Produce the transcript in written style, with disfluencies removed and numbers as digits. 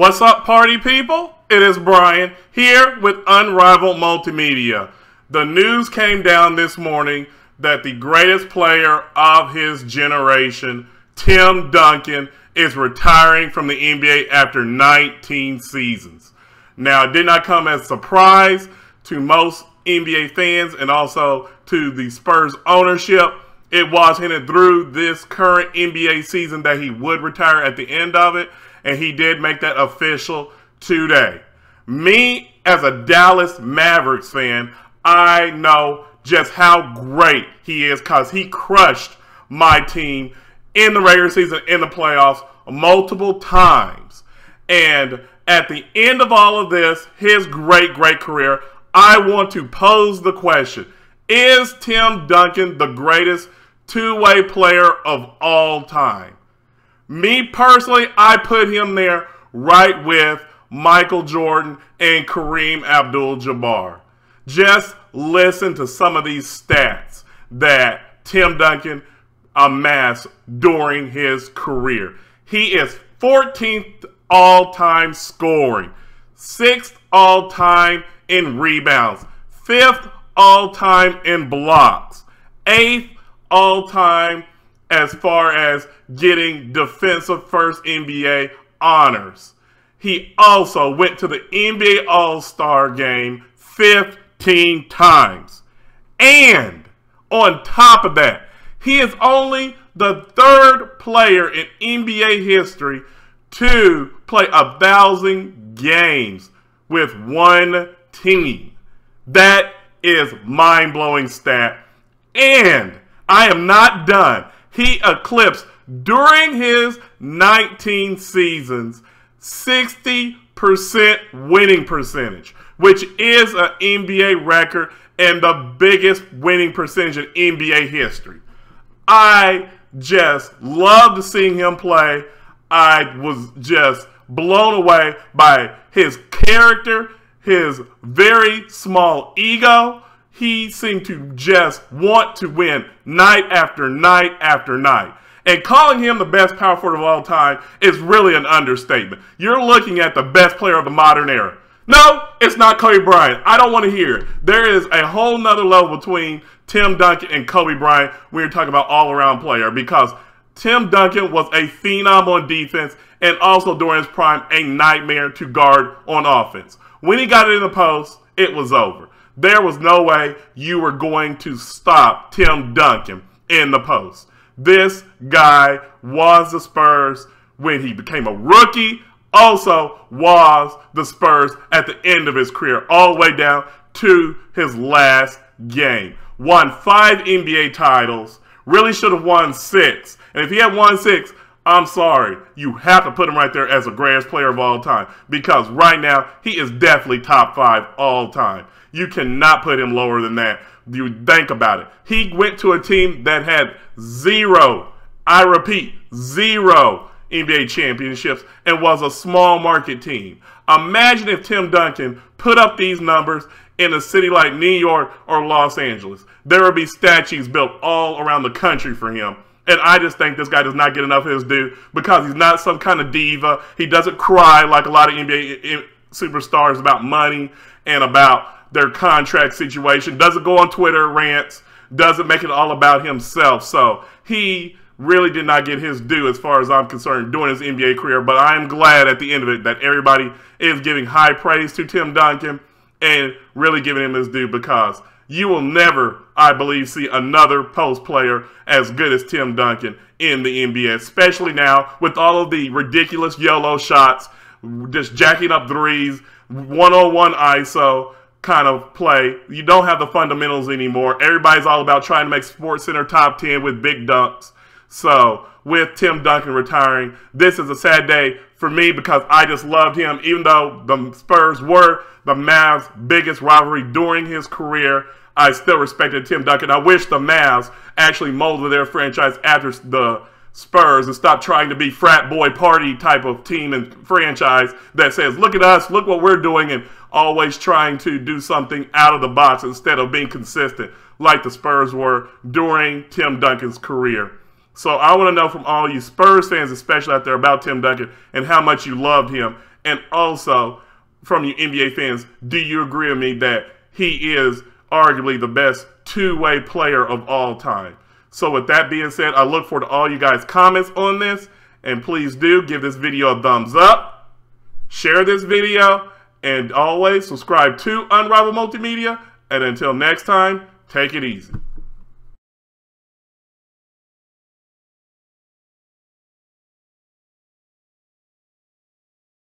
What's up, party people? It is Brian here with Unrivaled Multimedia. The news came down this morning that the greatest player of his generation, Tim Duncan, is retiring from the NBA after 19 seasons. Now, it did not come as a surprise to most NBA fans and also to the Spurs ownership. It was hinted through this current NBA season that he would retire at the end of it, and he did make that official today. Me, as a Dallas Mavericks fan, I know just how great he is because he crushed my team in the regular season, in the playoffs, multiple times. And at the end of all of this, his great career, I want to pose the question, is Tim Duncan the greatest two-way player of all time? Me personally, I put him there right with Michael Jordan and Kareem Abdul-Jabbar. Just listen to some of these stats that Tim Duncan amassed during his career. He is 14th all-time scoring, 6th all-time in rebounds, 5th all-time in blocks, 8th all-time as far as getting defensive first NBA honors. He also went to the NBA All-Star game 15 times. And on top of that, he is only the third player in NBA history to play 1,000 games with one team. That is mind-blowing stat. And I am not done. He eclipsed, during his 19 seasons, 60% winning percentage, which is an NBA record and the biggest winning percentage in NBA history. I just loved seeing him play. I was just blown away by his character, his very small ego. He seemed to just want to win night after night after night. And calling him the best power forward of all time is really an understatement. You're looking at the best player of the modern era. No, it's not Kobe Bryant. I don't want to hear it. There is a whole nother level between Tim Duncan and Kobe Bryant when you're talking about all-around player, because Tim Duncan was a phenom on defense and also during his prime a nightmare to guard on offense. When he got it in the post, it was over. There was no way you were going to stop Tim Duncan in the post. This guy was the Spurs when he became a rookie, also was the Spurs at the end of his career, all the way down to his last game. Won 5 NBA titles, really should have won 6. And if he had won 6, I'm sorry, you have to put him right there as the greatest player of all time, because right now he is definitely top 5 all time. You cannot put him lower than that. You think about it. He went to a team that had 0, I repeat, 0 NBA championships and was a small market team. Imagine if Tim Duncan put up these numbers in a city like New York or Los Angeles. There would be statues built all around the country for him. And I just think this guy does not get enough of his due because he's not some kind of diva. He doesn't cry like a lot of NBA superstars about money and about their contract situation, doesn't go on Twitter rants, doesn't make it all about himself. So he really did not get his due as far as I'm concerned during his NBA career. But I am glad at the end of it that everybody is giving high praise to Tim Duncan and really giving him his due, because you will never, I believe, see another post player as good as Tim Duncan in the NBA, especially now with all of the ridiculous YOLO shots, just jacking up threes, one-on-one ISO kind of play. You don't have the fundamentals anymore. Everybody's all about trying to make SportsCenter top 10 with big dunks. So with Tim Duncan retiring, this is a sad day for me because I just loved him. Even though the Spurs were the Mavs' biggest rivalry during his career, I still respected Tim Duncan. I wish the Mavs actually molded their franchise after the Spurs and stop trying to be frat boy party type of team and franchise that says, look at us, look what we're doing, and always trying to do something out of the box instead of being consistent like the Spurs were during Tim Duncan's career. So I want to know from all you Spurs fans, especially out there, about Tim Duncan and how much you loved him And also, from you NBA fans, do you agree with me that he is arguably the best two-way player of all time? So with that being said, I look forward to all you guys' comments on this. And please do give this video a thumbs up, share this video, and always subscribe to Unrivaled Multimedia. And until next time, take it easy.